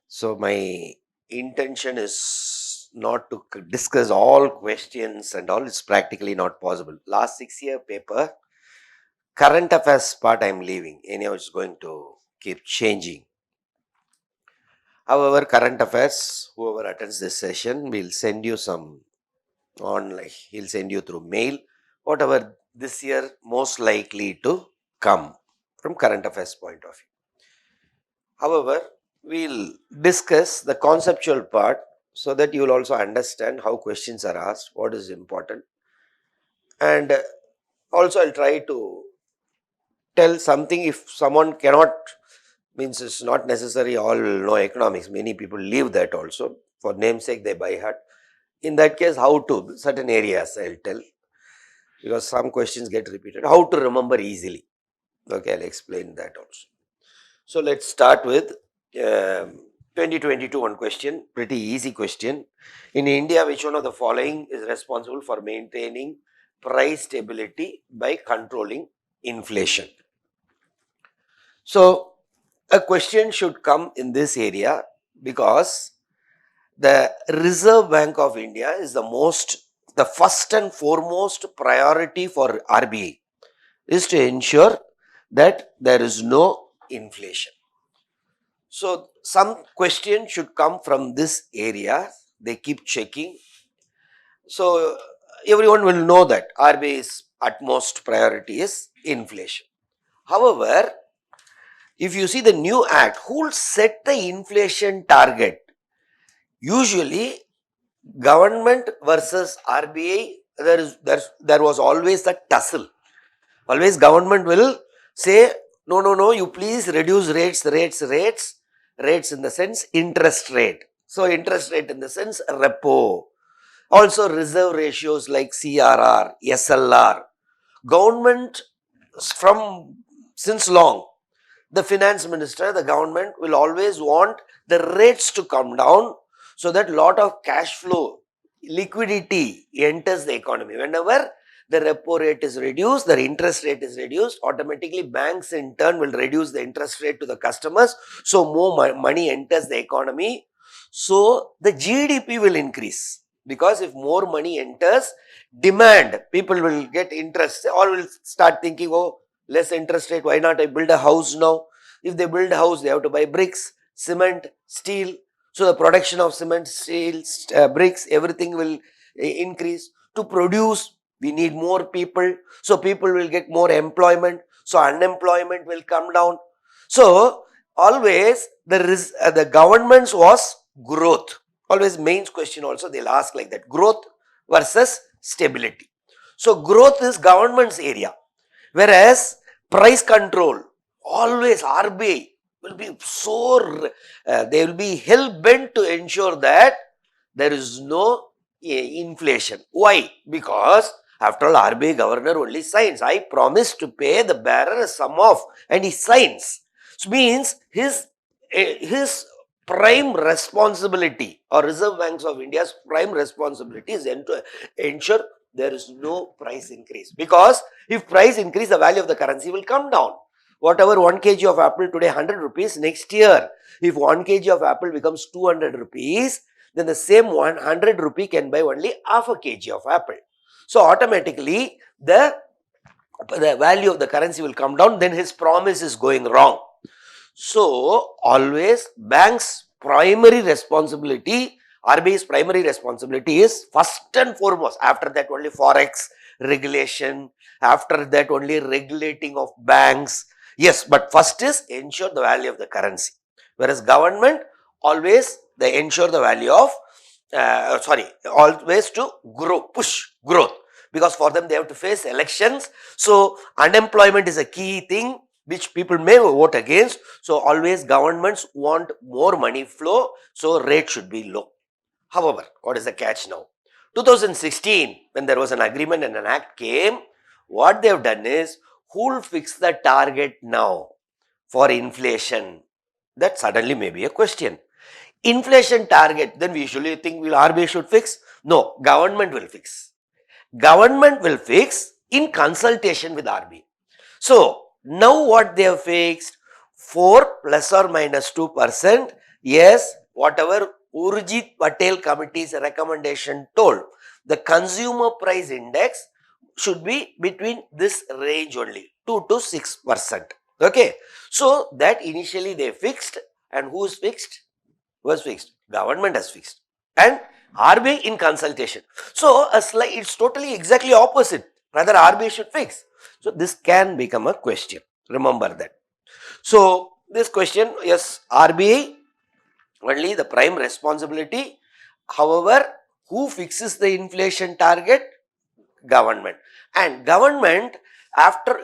So my intention is not to discuss all questions and all. It's practically not possible. Last 6-year paper, current affairs part I'm leaving. Anyhow, it's going to keep changing. However, current affairs, whoever attends this session will send you some online. He'll send you through mail whatever this year most likely to come from current affairs point of view. However, we'll discuss the conceptual part so that you will also understand how questions are asked, what is important, and also I'll try to tell something. If someone cannot, means it's not necessary all will know economics, many people leave that also, for namesake they by heart. In that case, how to, certain areas I'll tell, because some questions get repeated, how to remember easily. Okay, I'll explain that also. So let's start with 2022 one question, pretty easy question. In India, which one of the following is responsible for maintaining price stability by controlling inflation? So a question should come in this area because the Reserve Bank of India is the first and foremost priority for RBI is to ensure that there is no inflation. So some question should come from this area. They keep checking. So everyone will know that RBI's utmost priority is inflation. However, if you see the new act, who will set the inflation target? Usually, government versus RBI, there was always a tussle. Always government will say, no, you please reduce rates in the sense interest rate. So interest rate in the sense repo. Also reserve ratios like CRR, SLR. Government from since long, the finance minister, the government will always want the rates to come down so that lot of cash flow, liquidity enters the economy. Whenever the repo rate is reduced, the interest rate is reduced, automatically banks in turn will reduce the interest rate to the customers. So more money enters the economy. So the GDP will increase, because if more money enters, demand, people will get interest, or will start thinking, oh, less interest rate, why not I build a house now? If they build a house, they have to buy bricks, cement, steel. So the production of cement, steel, bricks, everything will increase. To produce, we need more people. So people will get more employment. So unemployment will come down. So always the government's was growth. Always mains question also they'll ask like that, growth versus stability. So growth is government's area, whereas price control, always RBI will be they will be hell bent to ensure that there is no inflation. Why? Because after all, RBI governor only signs, I promise to pay the bearer a sum of, and he signs. So means his prime responsibility, or Reserve Banks of India's prime responsibility, is to ensure there is no price increase. Because if price increase, the value of the currency will come down. Whatever 1 kg of apple today 100 rupees, next year if 1 kg of apple becomes 200 rupees, then the same 100 rupee can buy only half a kg of apple. So automatically the value of the currency will come down, then his promise is going wrong. So always bank's primary responsibility, RBI's primary responsibility is first and foremost. After that only forex regulation, after that only regulating of banks. Yes, but first is ensure the value of the currency. Whereas government always they ensure the value of always to push growth, because for them they have to face elections. So unemployment is a key thing which people may vote against. So always governments want more money flow, so rate should be low. However, what is the catch now? 2016, when there was an agreement and an act came, what they have done is, who will fix the target now for inflation? That suddenly may be a question. Inflation target, then we usually think RBI should fix. No, government will fix. Government will fix in consultation with RBI. So now what they have fixed, 4 plus or minus 2% Yes, whatever Urjit Patel committee's recommendation told, the consumer price index should be between this range only, 2 to 6%. Okay. So that initially they fixed, and who's fixed? Was fixed. Government has fixed. And RBI in consultation. So it's totally exactly opposite. Rather RBI should fix. So this can become a question. Remember that. So this question, yes, RBI only the prime responsibility. However, who fixes the inflation target? Government. And government, after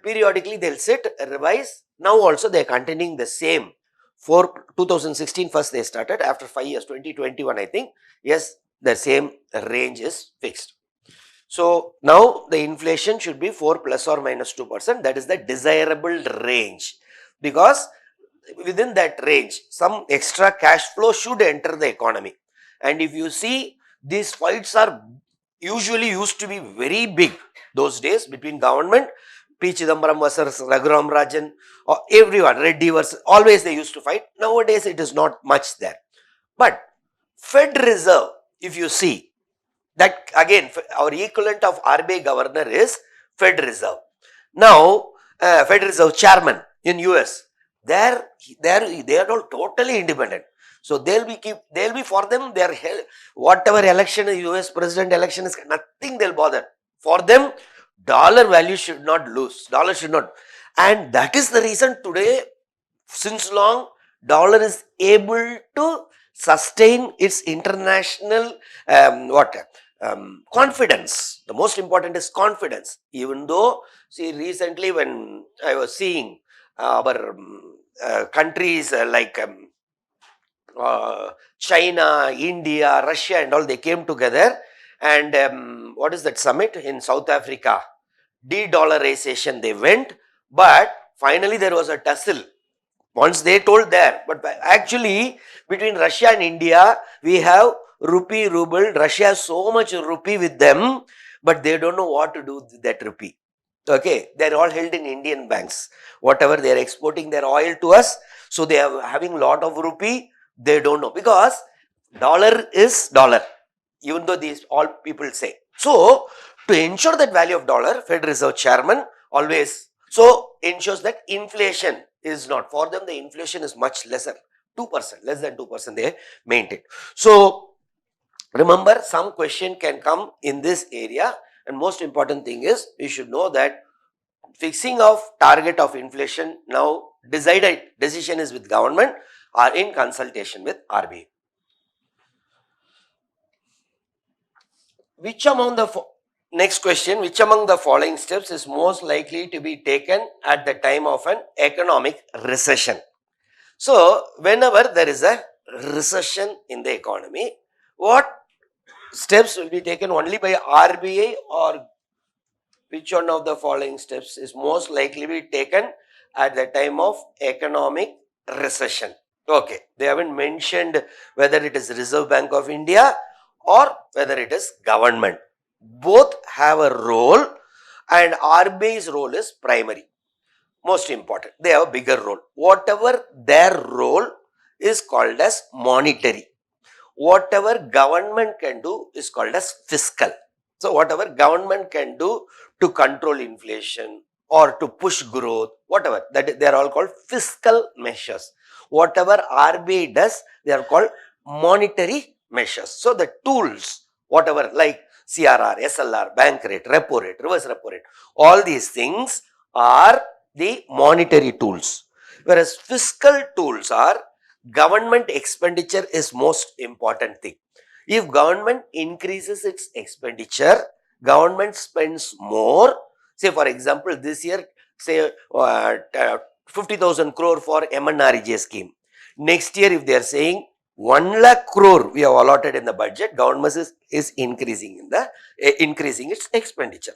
periodically they'll sit, revise. Now also they are continuing the same. For 2016 first they started, after 5 years, 2021 I think, yes, the same range is fixed. So now the inflation should be 4 plus or minus 2%. That is the desirable range, because within that range some extra cash flow should enter the economy. And if you see, these fights are usually used to be very big those days between government, P. Chidambaram versus Raghuram Rajan, or everyone, Reddy versus, always they used to fight. Nowadays it is not much there. But Fed Reserve, if you see, that again our equivalent of RBI governor is Fed Reserve. Now Fed Reserve chairman in US, they are all totally independent. So they'll be for them, their whatever election, US president election is nothing they'll bother. For them, dollar value should not lose. Dollar should not. And that is the reason today, since long, dollar is able to sustain its international confidence. The most important is confidence. Even though, see, recently when I was seeing our countries like China, India, Russia and all, they came together, and what is that summit in South Africa? De-dollarization they went, but finally there was a tussle. Once they told there, but actually between Russia and India, we have rupee, ruble. Russia has so much rupee with them, but they don't know what to do with that rupee. Okay, they're all held in Indian banks. Whatever they are exporting their oil to us, so they are having lot of rupee. They don't know, because dollar is dollar, even though these all people say. So to ensure that value of dollar, Fed Reserve chairman always so ensures that inflation is not, for them the inflation is much lesser, 2%, less than 2% they maintain. So remember, some question can come in this area, and most important thing is you should know that fixing of target of inflation now decision is with government or in consultation with RBI. Which among the next question, which among the following steps is most likely to be taken at the time of an economic recession? So whenever there is a recession in the economy, what steps will be taken only by RBI, or which one of the following steps is most likely to be taken at the time of economic recession? Okay, they haven't mentioned whether it is Reserve Bank of India or whether it is government. Both have a role, and RBI's role is primary, most important. They have a bigger role. Whatever their role is called as monetary. Whatever government can do is called as fiscal. So whatever government can do to control inflation or to push growth, whatever, that they are all called fiscal measures. Whatever RBI does, they are called monetary measures. So the tools, whatever like CRR, SLR, bank rate, repo rate, reverse repo rate, all these things are the monetary tools. Whereas fiscal tools are government expenditure is most important thing. If government increases its expenditure, government spends more. Say for example, this year, say 50,000 crore for MNREGA scheme. Next year, if they are saying 1 lakh crore we have allotted in the budget, government is increasing its expenditure.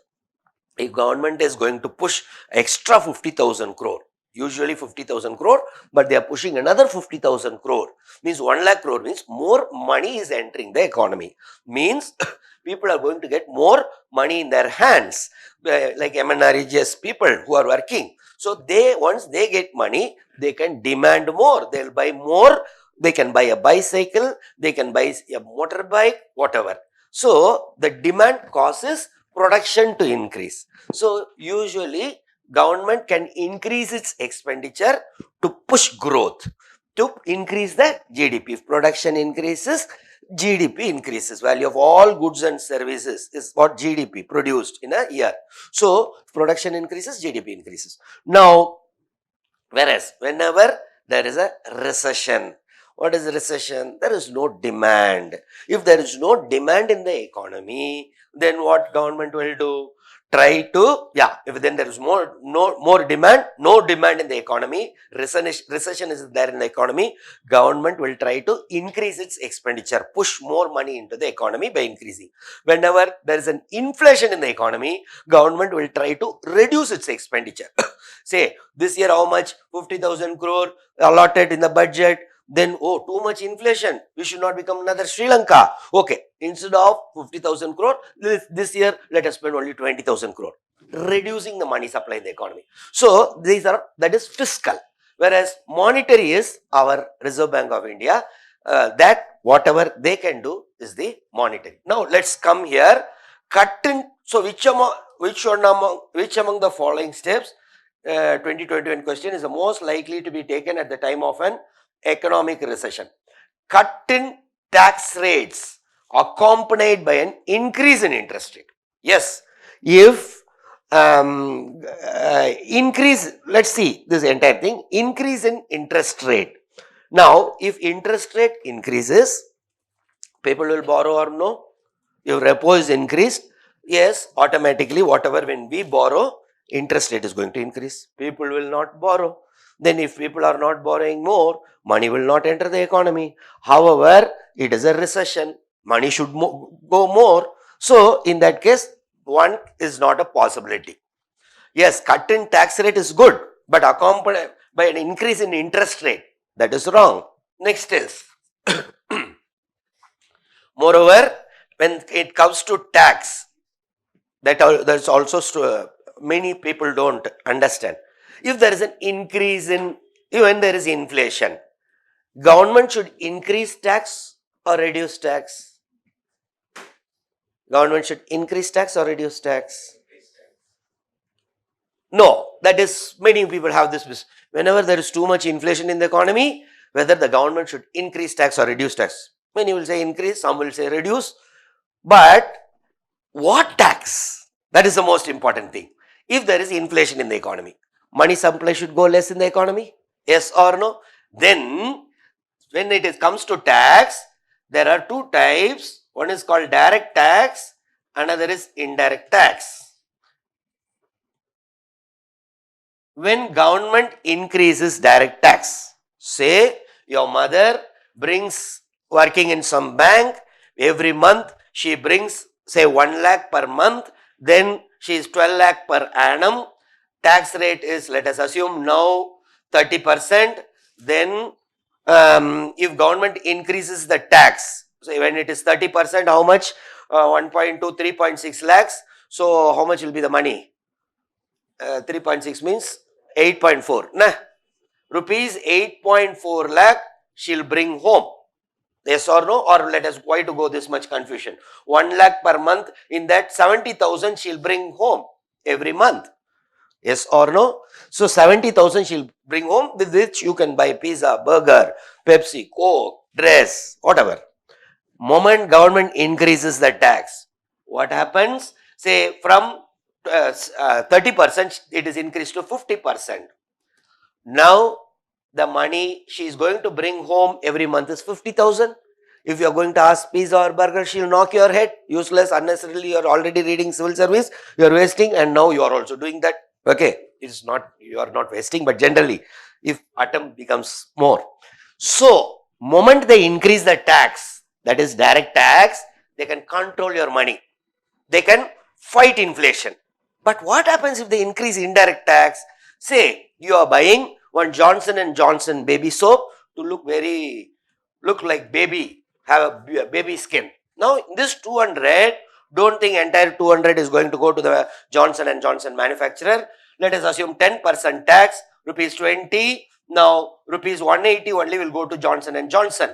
If government is going to push extra 50,000 crore, usually 50,000 crore, but they are pushing another 50,000 crore, means 1 lakh crore, means more money is entering the economy, means people are going to get more money in their hands, like MNREGS people who are working. So once they get money, they can demand more, they'll buy more they can buy a bicycle, they can buy a motorbike, whatever. So the demand causes production to increase. So usually government can increase its expenditure to push growth, to increase the GDP. If production increases, GDP increases. Value of all goods and services is what GDP produced in a year. So production increases, GDP increases. Now, whereas whenever there is a recession, what is recession? There is no demand. If there is no demand in the economy, then what government will do? Try to, if then there is more demand, no demand in the economy, recession is there in the economy, government will try to increase its expenditure, push more money into the economy by increasing. Whenever there is an inflation in the economy, government will try to reduce its expenditure. Say, this year how much? 50,000 crore allotted in the budget. Then, oh, too much inflation, we should not become another Sri Lanka. Okay, instead of 50,000 crore, this year let us spend only 20,000 crore. Reducing the money supply in the economy. So, that is fiscal. Whereas monetary is our Reserve Bank of India. That whatever they can do is the monetary. Now, let's come here. Cut in. So, which among the following steps 2021 question is the most likely to be taken at the time of an economic recession? Cut in tax rates accompanied by an increase in interest rate. Yes, if increase, let's see this entire thing, increase in interest rate. Now, if interest rate increases, people will borrow or no? If repo is increased, yes, automatically whatever when we borrow, interest rate is going to increase. People will not borrow. Then if people are not borrowing more, money will not enter the economy. However, it is a recession. Money should go more. So, in that case, one is not a possibility. Yes, cut in tax rate is good, but accompanied by an increase in interest rate, that is wrong. Next is, moreover, when it comes to tax, that's also many people don't understand. If there is an increase in, when there is inflation, government should increase tax or reduce tax? Government should increase tax or reduce tax? No, that is, many people have this. Whenever there is too much inflation in the economy, whether the government should increase tax or reduce tax. Many will say increase, some will say reduce. But what tax? That is the most important thing. If there is inflation in the economy, money supply should go less in the economy? Yes or no? Then, when it comes to tax, there are two types. One is called direct tax, another is indirect tax. When government increases direct tax, say your mother brings, working in some bank, every month she brings say 1 lakh per month, then she is 12 lakh per annum, tax rate is, let us assume now 30%, then if government increases the tax, so when it is 30%, how much? 1.2, 3.6 lakhs, so how much will be the money? 3.6 means 8.4, nah, rupees 8.4 lakh she'll bring home. Yes or no? Or let us, why to go this much confusion? 1 lakh per month, in that 70,000 she'll bring home every month. Yes or no? So 70,000 she'll bring home, with which you can buy pizza, burger, Pepsi, Coke, dress, whatever. Moment government increases the tax, what happens? Say from 30% it is increased to 50%. Now the money she is going to bring home every month is 50,000. If you are going to ask pizza or burger, she will knock your head. Useless, unnecessarily, you are already reading civil service, you are wasting, and now you are also doing that. Okay, it's not, you are not wasting, but generally, if attempt becomes more. So, moment they increase the tax, that is direct tax, they can control your money. They can fight inflation. But what happens if they increase indirect tax? Say, you are buying one Johnson and Johnson baby soap to look like baby, have a baby skin. Now, this 200, don't think entire 200 is going to go to the Johnson and Johnson manufacturer. Let us assume 10% tax, rupees 20. Now rupees 180 only will go to Johnson and Johnson.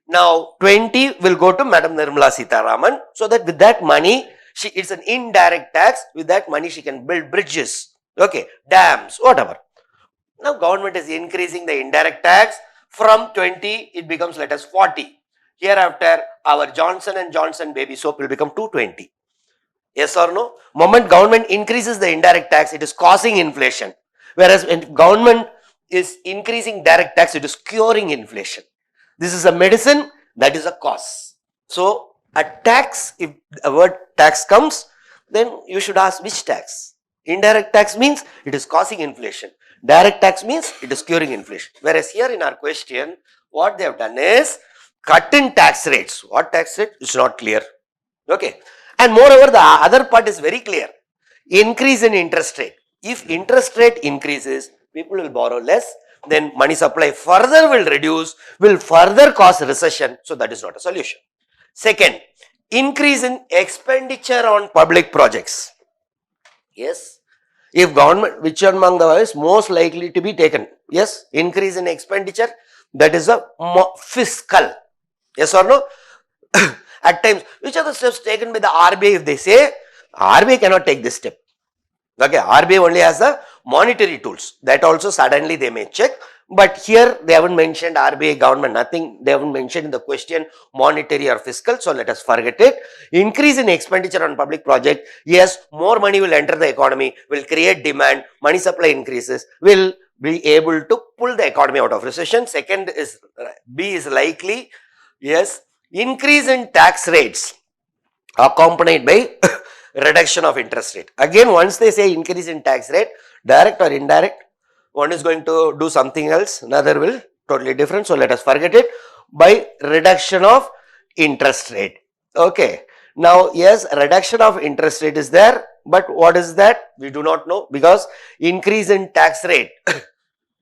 Now 20 will go to Madam Nirmala Sitharaman, so that with that money, it's an indirect tax. With that money, she can build bridges, okay, dams, whatever. Now government is increasing the indirect tax from 20, it becomes let us 40. Hereafter, our Johnson and Johnson baby soap will become 220. Yes or no? Moment government increases the indirect tax, it is causing inflation. Whereas when government is increasing direct tax, it is curing inflation. This is a medicine, that is a cause. So a tax, if a word tax comes, then you should ask which tax. Indirect tax means it is causing inflation. Direct tax means it is curing inflation. Whereas here in our question, what they have done is cut in tax rates. What tax rate is not clear. Okay. And moreover, the other part is very clear. Increase in interest rate. If interest rate increases, people will borrow less, then money supply further will reduce, will further cause recession. So that is not a solution. Second, increase in expenditure on public projects. Yes. If government, which among the is most likely to be taken? Yes, increase in expenditure, that is a fiscal. Yes or no? At times, which are the steps taken by the RBI? If they say, RBI cannot take this step. Okay, RBI only has the monetary tools. That also suddenly they may check. But here they haven't mentioned RBI, government, nothing. They haven't mentioned in the question monetary or fiscal. So let us forget it. Increase in expenditure on public project. Yes, more money will enter the economy, will create demand, money supply increases, will be able to pull the economy out of recession. Second is B is likely. Yes, increase in tax rates accompanied by reduction of interest rate. Again, once they say increase in tax rate, direct or indirect, one is going to do something else, another will totally different. So let us forget it. By reduction of interest rate. Okay. Now, yes, reduction of interest rate is there, but what is that? We do not know, because increase in tax rate.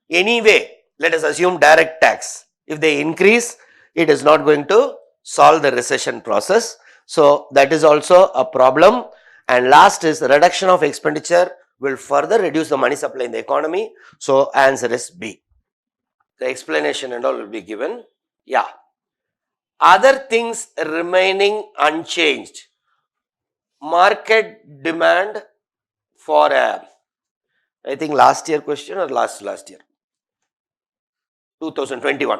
Anyway, let us assume direct tax. If they increase, it is not going to solve the recession process. So that is also a problem. And last is reduction of expenditure will further reduce the money supply in the economy. So answer is B. The explanation and all will be given. Yeah. Other things remaining unchanged. Market demand for I think last year question or last year, 2021.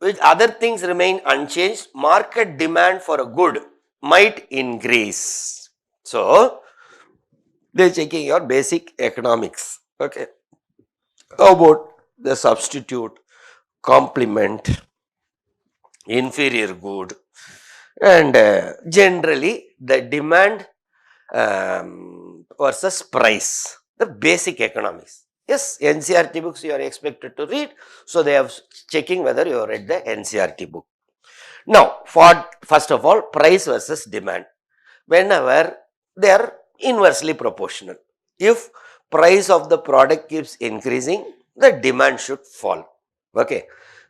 Which other things remain unchanged, market demand for a good might increase. So they're checking your basic economics. Okay. How about the substitute, complement, inferior good, and generally the demand versus price, the basic economics. Yes, NCRT books you are expected to read, so they are checking whether you have read the NCRT book. Now, for first of all, price versus demand. Whenever they are inversely proportional. If price of the product keeps increasing, the demand should fall. Okay,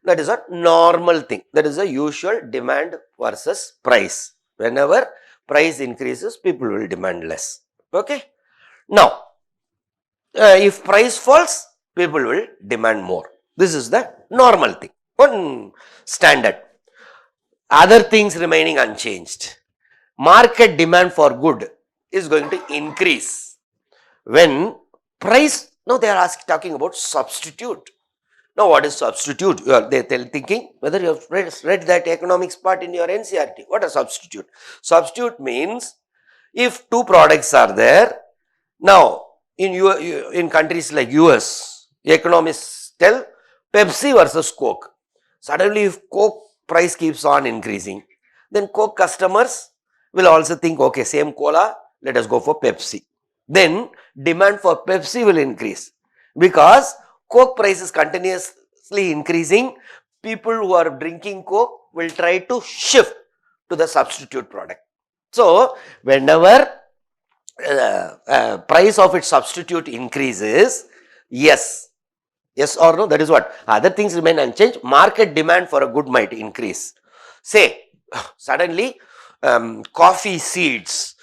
that is a normal thing. That is a usual demand versus price. Whenever price increases, people will demand less. Okay. Now, if price falls, people will demand more. This is the normal thing. One standard. Other things remaining unchanged. Market demand for good is going to increase when price. Now they are talking about substitute. Now what is substitute? They are thinking whether you have read that economics part in your NCRT. What is substitute? Substitute means if two products are there. Now in countries like US, economists tell Pepsi versus Coke. Suddenly if Coke price keeps on increasing, then Coke customers will also think, okay, same cola, let us go for Pepsi. Then demand for Pepsi will increase because Coke price is continuously increasing. People who are drinking Coke will try to shift to the substitute product. So whenever price of its substitute increases, yes or no, that is what. Other things remain unchanged. Market demand for a good might increase. Say suddenly coffee seeds,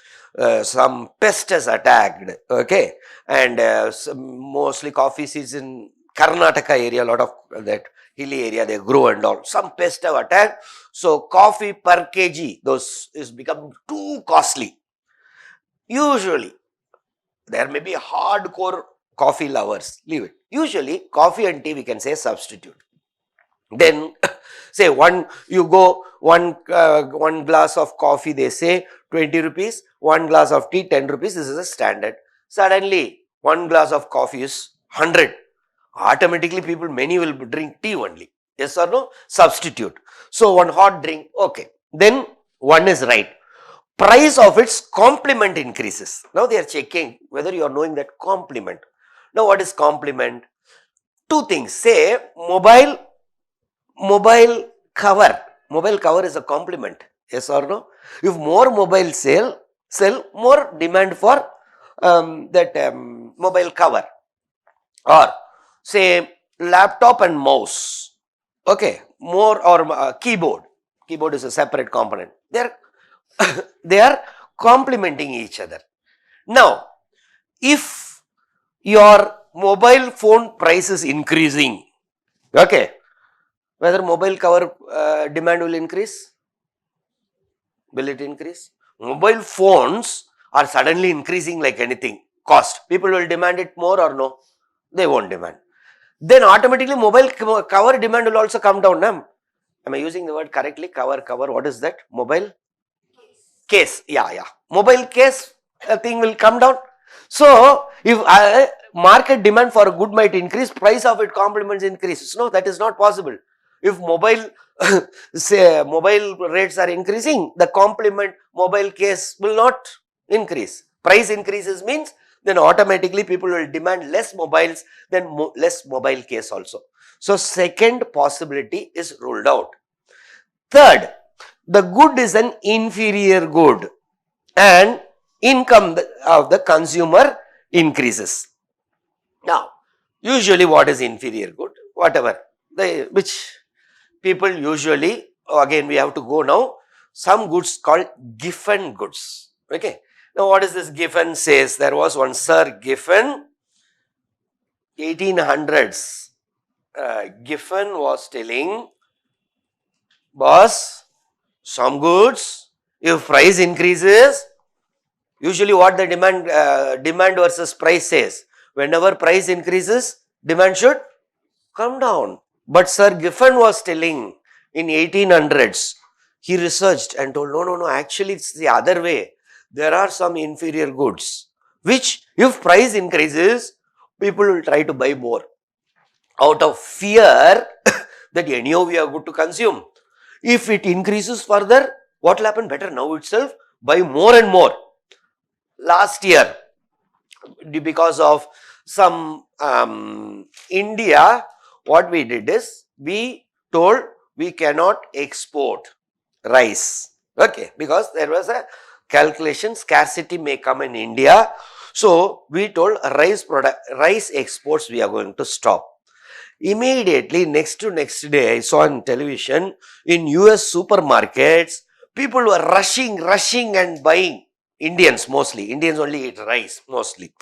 some pest has attacked, okay, and mostly coffee seeds in Karnataka area, a lot of that hilly area, they grow and all. Some pest have attacked. So coffee per kg, those is become too costly. Usually, there may be hardcore coffee lovers, leave it. Usually, coffee and tea we can say substitute. Then say you go one glass of coffee, they say 20 rupees, one glass of tea 10 rupees, this is a standard. Suddenly, one glass of coffee is 100. Automatically many will drink tea only. Yes or no? Substitute. So one hot drink, okay. Then one is right. Price of its complement increases. Now they are checking whether you are knowing that complement. Now what is complement? Two things. Say mobile cover. Mobile cover is a complement. Yes or no? If more mobile sell more demand for mobile cover. Or say laptop and mouse, okay, more, or keyboard is a separate component. They are complementing each other. Now if your mobile phone price is increasing, okay, whether mobile cover demand will increase? Will it increase? Mobile phones are suddenly increasing like anything, cost, people will demand it more or no? They won't demand. Then automatically mobile cover demand will also come down. Am I using the word correctly? Cover, what is that? Mobile case. Yeah. Mobile case thing will come down. So if market demand for a good might increase, price of it complements increases. No, that is not possible. If mobile say mobile rates are increasing, the complement mobile case will not increase. Price increases means then automatically people will demand less mobiles, then less mobile case also. So second possibility is ruled out. Third, the good is an inferior good and income of the consumer increases. Now, usually what is inferior good? Whatever, which people usually, again we have to go now, some goods called Giffen goods. Okay. Now what is this Giffen says? There was one Sir Giffen, 1800s. Giffen was telling, boss, some goods, if price increases, usually what the demand versus price says, whenever price increases, demand should come down. But Sir Giffen was telling in 1800s, he researched and told, no, actually it's the other way. There are some inferior goods, which if price increases, people will try to buy more out of fear that anyhow we are good to consume. If it increases further, what will happen? Better now itself buy more and more. Last year, because of some India, what we did is we told we cannot export rice. Okay, because there was a calculation, scarcity may come in India. So we told rice exports we are going to stop. Immediately next day, I saw on television in US supermarkets, people were rushing and buying. Indians mostly. Indians only eat rice mostly.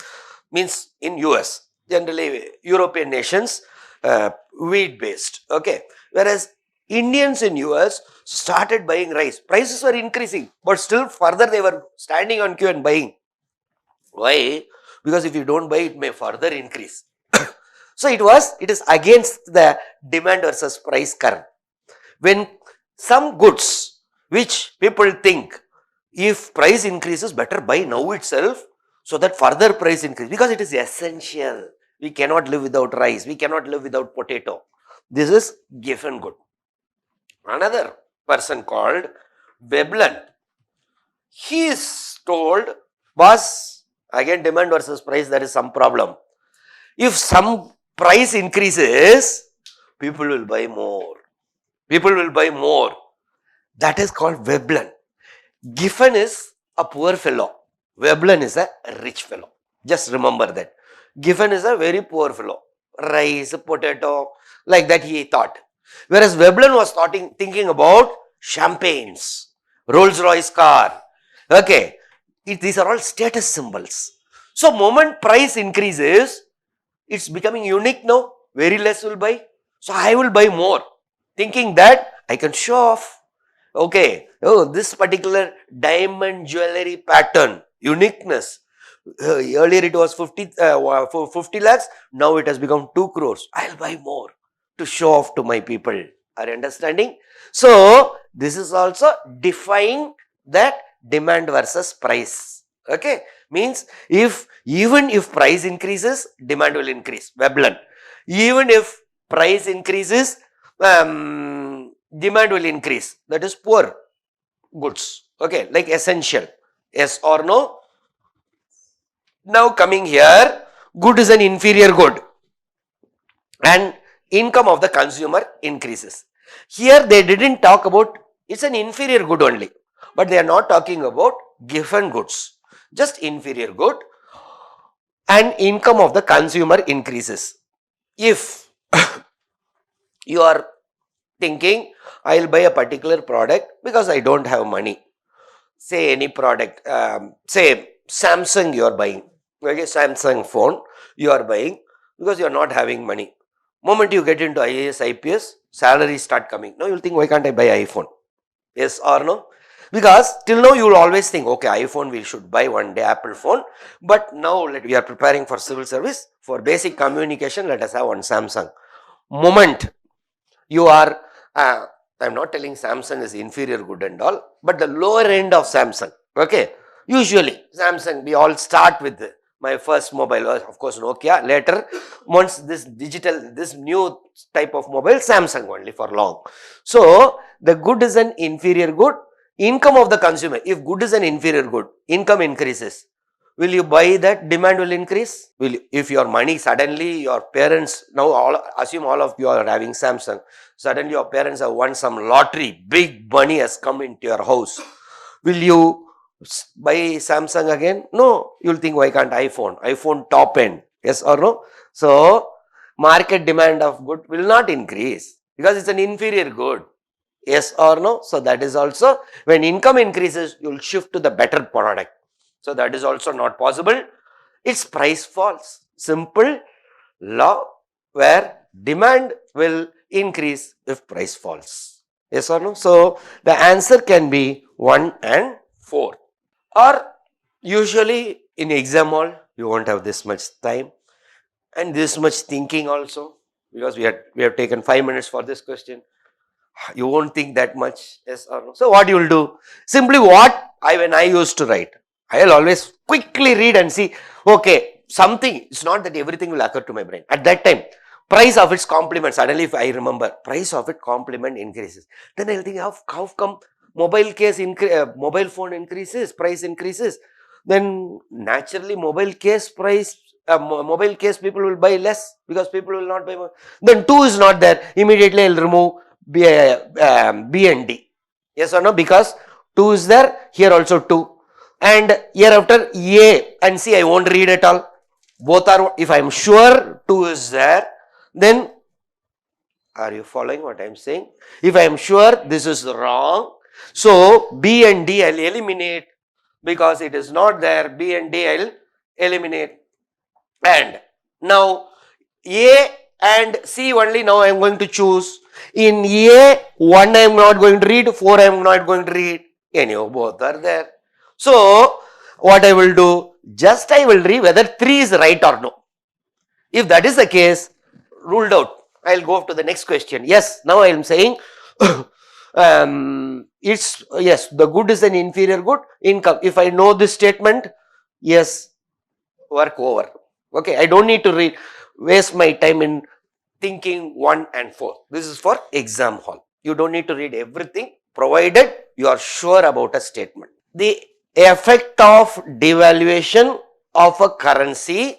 Means in US. Generally European nations wheat based. Okay. Whereas Indians in US started buying rice. Prices were increasing, but still further they were standing on queue and buying. Why? Because if you don't buy, it may further increase. So it is against the demand versus price curve. When some goods which people think if price increases, better buy now itself, so that further price increase, because it is essential. We cannot live without rice. We cannot live without potato. This is Giffen good. Another person called Veblen, he is told, boss, again demand versus price, there is some problem. If some price increases, people will buy more. That is called Veblen. Giffen is a poor fellow. Veblen is a rich fellow. Just remember that. Giffen is a very poor fellow. Rice, potato, like that he thought. Whereas Veblen was thinking about champagnes, Rolls-Royce car. Okay. These are all status symbols. So moment price increases, it's becoming unique now. very less will buy. So I will buy more, thinking that I can show off. Okay, oh, this particular diamond jewelry pattern, uniqueness. Earlier it was 50 lakhs, now it has become 2 crores. I'll buy more to show off to my people. Are you understanding? So, this is also defying that demand versus price. Okay, means even if price increases, demand will increase. Veblen. Even if price increases, demand will increase. That is poor goods. Okay, like essential. Yes or no? Now coming here, good is an inferior good and income of the consumer increases. Here they didn't talk about, it's an inferior good only, but they are not talking about given goods, just inferior good and income of the consumer increases. If you are thinking, I'll buy a particular product because I don't have money. Say any product, say Samsung you are buying, okay, Samsung phone you are buying because you are not having money. Moment you get into IAS, IPS, salaries start coming. Now you'll think, why can't I buy iPhone? Yes or no? Because till now you will always think, okay, iPhone we should buy one day, Apple phone. But now we are preparing for civil service. For basic communication, let us have one Samsung. Moment you are, I'm not telling Samsung is inferior good and all, but the lower end of Samsung. Okay, usually Samsung, we all start with my first mobile was of course Nokia. Later, once this new type of mobile, Samsung only for long. So the good is an inferior good. Income of the consumer, if good is an inferior good, income increases. Will you buy that? Demand will increase. Will you, if your money suddenly your parents, now assume all of you are having Samsung, suddenly your parents have won some lottery, big money has come into your house. Will you buy Samsung again? No, you'll think, why can't iPhone top end? Yes or no? So market demand of good will not increase because it's an inferior good. Yes or no? So that is also, when income increases, you'll shift to the better product. So that is also not possible. Its price falls. Simple law where demand will increase if price falls. Yes or no? So the answer can be 1 and 4. Or usually in exam hall, you won't have this much time and this much thinking also, because we have taken 5 minutes for this question. You won't think that much. Yes or no? So what you will do? Simply when I used to write, I will always quickly read and see, okay, something, it's not that everything will occur to my brain. At that time, price of its complement, suddenly if I remember, price of its complement increases. Then I will think, how come mobile phone increases, price increases? Then naturally mobile case people will buy less because people will not buy more. Then 2 is not there, immediately I will remove B and D. Yes or no? Because 2 is there, here also 2. And hereafter A and C I won't read at all. Both are, if I am sure 2 is there, then are you following what I am saying? If I am sure this is wrong, so B and D I will eliminate because it is not there. B and D I will eliminate. And now A and C only now I am going to choose. In A, 1 I am not going to read, 4 I am not going to read. Any of both are there. So, what I will do, just I will read whether 3 is right or no. If that is the case, ruled out. I will go to the next question. Yes, now I am saying, yes, the good is an inferior good, income. If I know this statement, yes, work over. Okay, I don't need to waste my time in thinking 1 and 4. This is for exam hall. You don't need to read everything, provided you are sure about a statement. The effect of devaluation of a currency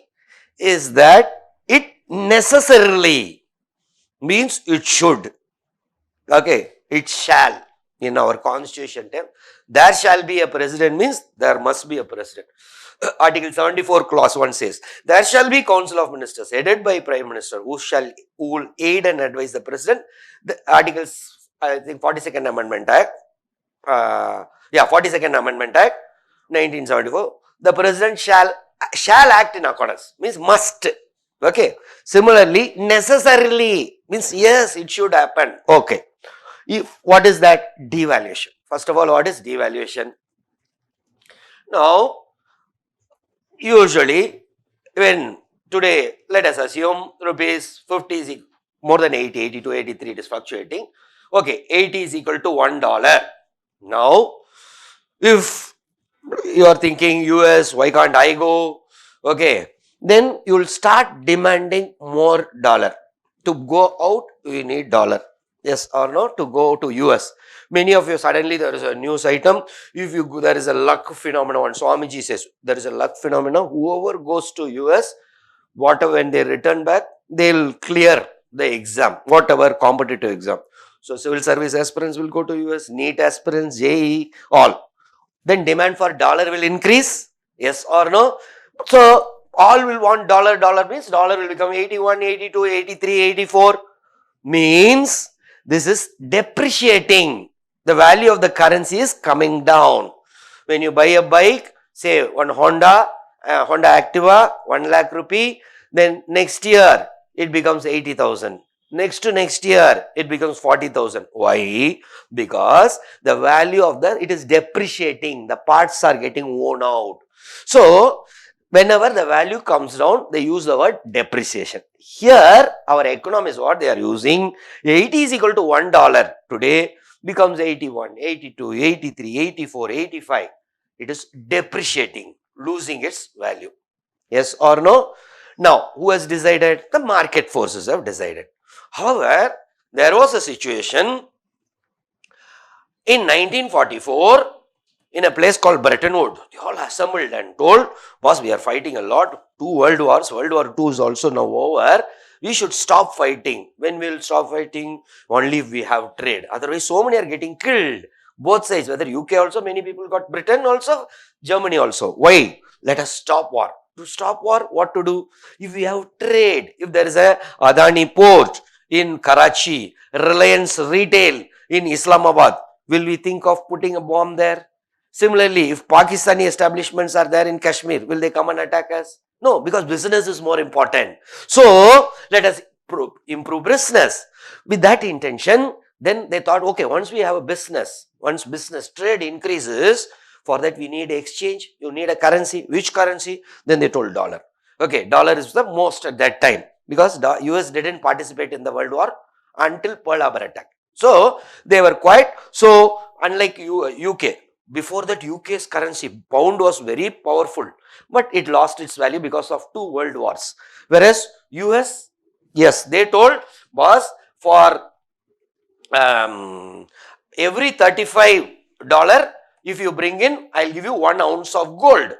is that it necessarily means it should. Okay, it shall. In our constitution term, there shall be a president means there must be a president. Article 74 clause 1 says, there shall be council of ministers headed by prime minister who will aid and advise the president. The articles, I think 42nd Amendment Act, 42nd Amendment Act 1974, the president shall act in accordance, means must. Okay. Similarly, necessarily means yes, it should happen. Okay. If what is that? Devaluation. First of all, what is devaluation? Now, usually when today, let us assume rupees 50 is more than 80, 82, 83, it is fluctuating. Okay, 80 is equal to $1. Now, if you are thinking US, why can't I go? Okay, then you will start demanding more dollar. To go out, we need dollar. Yes or no? To go to US. Many of you suddenly there is a news item. If you go, there is a luck phenomenon. Swamiji says there is a luck phenomenon. Whoever goes to US, whatever when they return back, they'll clear the exam, whatever competitive exam. So civil service aspirants will go to US, NEET aspirants, JEE, all. Then demand for dollar will increase, yes or no? So all will want dollar, dollar means dollar will become 81, 82, 83, 84, means this is depreciating. The value of the currency is coming down. When you buy a bike, say one Honda Activa, 1 lakh rupee, then next year it becomes 80,000. Next to next year it becomes 40,000. Why? Because the value of it is depreciating. The parts are getting worn out. So whenever the value comes down, they use the word depreciation. Here, our economists, what they are using, 80 is equal to $1 today becomes 81, 82, 83, 84, 85. It is depreciating, losing its value. Yes or no? Now, who has decided? The market forces have decided. However, there was a situation in 1944, in a place called Bretton Woods, they all assembled and told, boss, we are fighting a lot, 2 world wars, World War II is also now over, we should stop fighting. When we will stop fighting? Only if we have trade. Otherwise, so many are getting killed. Both sides, whether UK also, many people got, Britain also, Germany also. Why? Let us stop war. To stop war, what to do? If we have trade, if there is a Adani port in Karachi, Reliance retail in Islamabad, will we think of putting a bomb there? Similarly, if Pakistani establishments are there in Kashmir, will they come and attack us? No, because business is more important. So, let us improve business. With that intention, then they thought, okay, once we have a business, once business trade increases, for that we need exchange, you need a currency. Which currency? Then they told dollar. Okay, dollar is the most at that time because the US didn't participate in the World War until Pearl Harbor attack. So, they were quiet. So, unlike UK, before that UK's currency, pound was very powerful, but it lost its value because of 2 world wars. Whereas US, yes, they told, boss, for every $35, if you bring in, I'll give you 1 ounce of gold,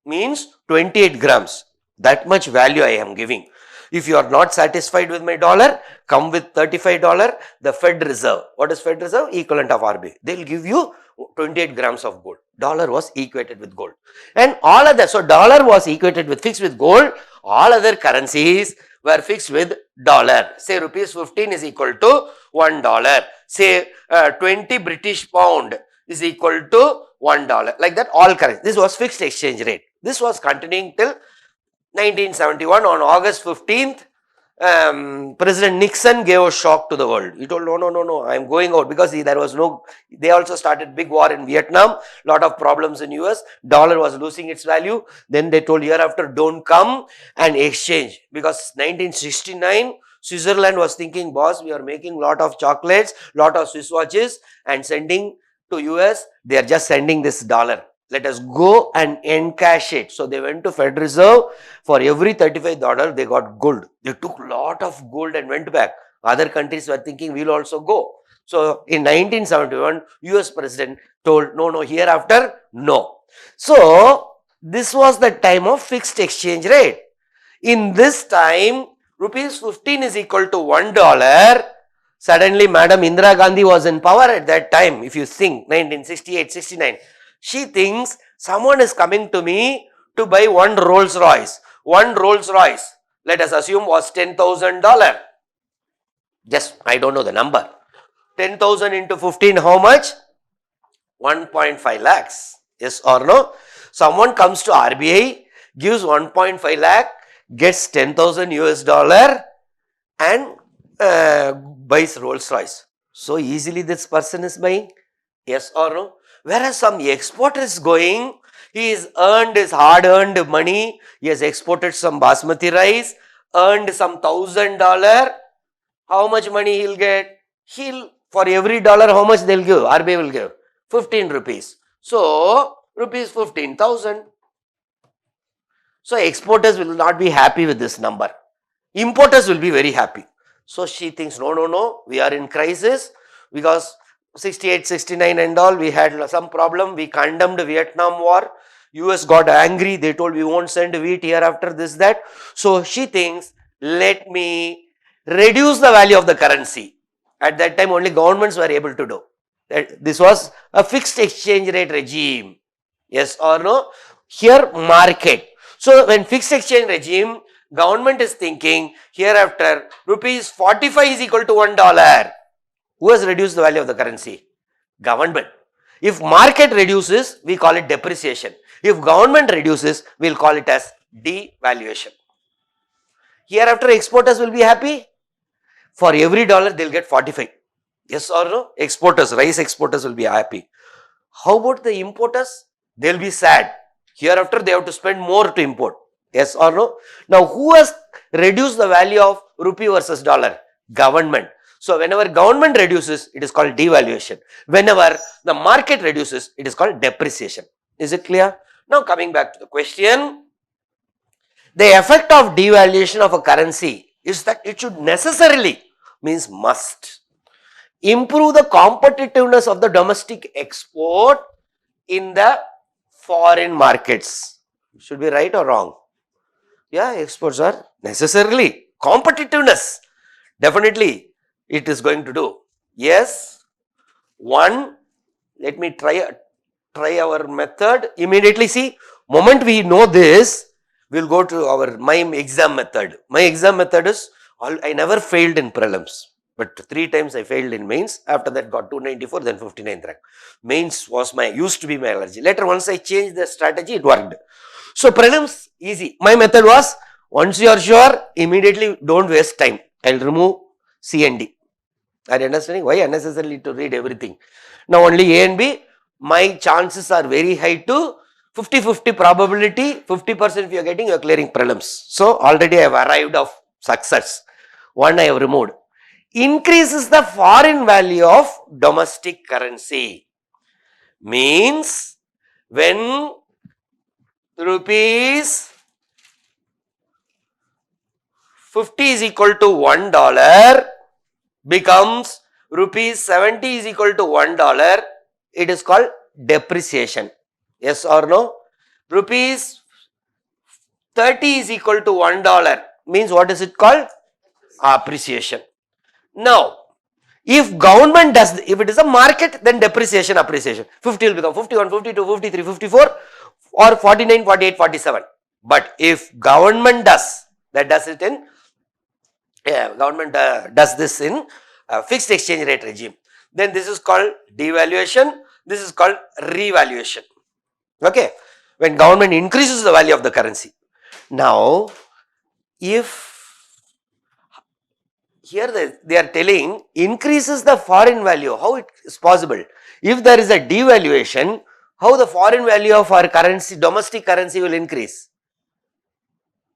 means 28 grams. That much value I am giving. If you are not satisfied with my dollar, come with $35, the Fed Reserve. What is Fed Reserve? Equivalent of RBI. They'll give you 28 grams of gold. Dollar was equated with gold. And all other, so dollar was equated with, fixed with gold. All other currencies were fixed with dollar. Say rupees 15 is equal to $1. Say 20 British pound is equal to $1. Like that, all currencies. This was fixed exchange rate. This was continuing till 1971. On August 15th, President Nixon gave a shock to the world. He told, no, I am going out because there was no, they also started big war in Vietnam, lot of problems in US, dollar was losing its value. Then they told hereafter don't come and exchange because 1969, Switzerland was thinking, boss, we are making lot of chocolates, lot of Swiss watches and sending to US, they are just sending this dollar. Let us go and encash it. So they went to Fed Reserve. For every $35, they got gold. They took lot of gold and went back. Other countries were thinking we'll also go. So in 1971, US president told, no, hereafter, no. So this was the time of fixed exchange rate. In this time, rupees 15 is equal to $1. Suddenly, Madam Indira Gandhi was in power at that time. If you think 1968, 69. She thinks someone is coming to me to buy 1 Rolls Royce. 1 Rolls Royce, let us assume, was $10,000. Just, I don't know the number. 10,000 into 15, how much? 1.5 lakhs. Yes or no? Someone comes to RBI, gives 1.5 lakh, gets 10,000 US dollar and buys Rolls Royce. So easily this person is buying, yes or no? Whereas some exporter is going, he has earned his hard earned money, he has exported some basmati rice, earned some $1,000. How much money he'll get? For every dollar, how much they'll give? RBI will give 15 rupees. So rupees 15,000. So exporters will not be happy with this number. Importers will be very happy. So she thinks, no, we are in crisis because 68, 69 and all, we had some problem. We condemned Vietnam War. US got angry. They told we won't send wheat here after this, that. So she thinks, let me reduce the value of the currency. At that time, only governments were able to do. This was a fixed exchange rate regime. Yes or no? Here, market. So, when fixed exchange regime, government is thinking hereafter rupees 45 is equal to $1. Who has reduced the value of the currency? Government. If market reduces, we call it depreciation. If government reduces, we will call it as devaluation. Hereafter exporters will be happy. For every dollar they will get 45. Yes or no? Exporters, rice exporters will be happy. How about the importers? They will be sad. Hereafter they have to spend more to import. Yes or no? Now who has reduced the value of rupee versus dollar? Government. So whenever government reduces, it is called devaluation. Whenever the market reduces, it is called depreciation. Is it clear? Now coming back to the question. The effect of devaluation of a currency is that it should necessarily, means must, improve the competitiveness of the domestic export in the foreign markets. Should be right or wrong? Yeah, exports are necessarily competitiveness. Definitely it is going to do. Yes. One, let me try our method. Immediately see, moment we know this, we'll go to my exam method. My exam method is, I never failed in prelims. But 3 times I failed in mains. After that got 294, then 59th rank. Mains was used to be my allergy. Later once I changed the strategy, it worked. So prelims, easy. My method was, once you are sure, immediately don't waste time. I'll remove C and D. Are you understanding? Why unnecessarily to read everything? Now only A and B, my chances are very high to 50-50 probability, 50% if you are getting, you are clearing prelims. So already I have arrived of success. One I have removed. Increases the foreign value of domestic currency. Means when rupees 50 is equal to $1 becomes rupees 70 is equal to $1, it is called depreciation. Yes or no? Rupees 30 is equal to $1 means what is it called? Appreciation. Now, if government does, if it is a market, then depreciation, appreciation. 50 will become 51, 52, 53, 54 or 49, 48, 47. But if government does, that does it in, government does this in fixed exchange rate regime, then this is called devaluation, this is called revaluation. Okay, when government increases the value of the currency. Now, if here they are telling increases the foreign value, how it is possible? If there is a devaluation, how the foreign value of our currency, domestic currency will increase?